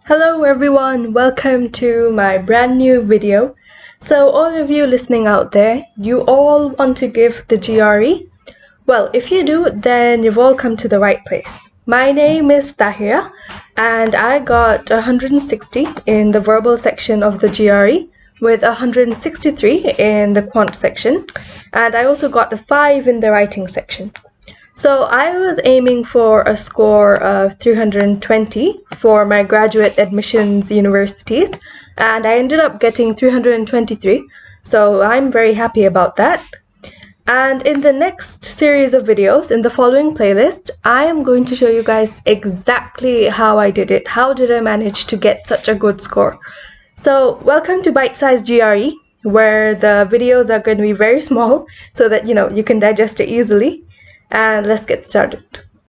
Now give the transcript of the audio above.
Hello everyone, welcome to my brand new video. So all of you listening out there, you all want to give the GRE? Well, if you do, then you've all come to the right place. My name is Tahia and I got 160 in the verbal section of the GRE with 163 in the quant section, and I also got a 5 in the writing section. So I was aiming for a score of 320 for my graduate admissions universities, and I ended up getting 323, so I'm very happy about that. And in the next series of videos, in the following playlist, I am going to show you guys exactly how I did it. How did I manage to get such a good score? So welcome to Bite Size GRE, where the videos are going to be very small so that you can digest it easily. And let's get started.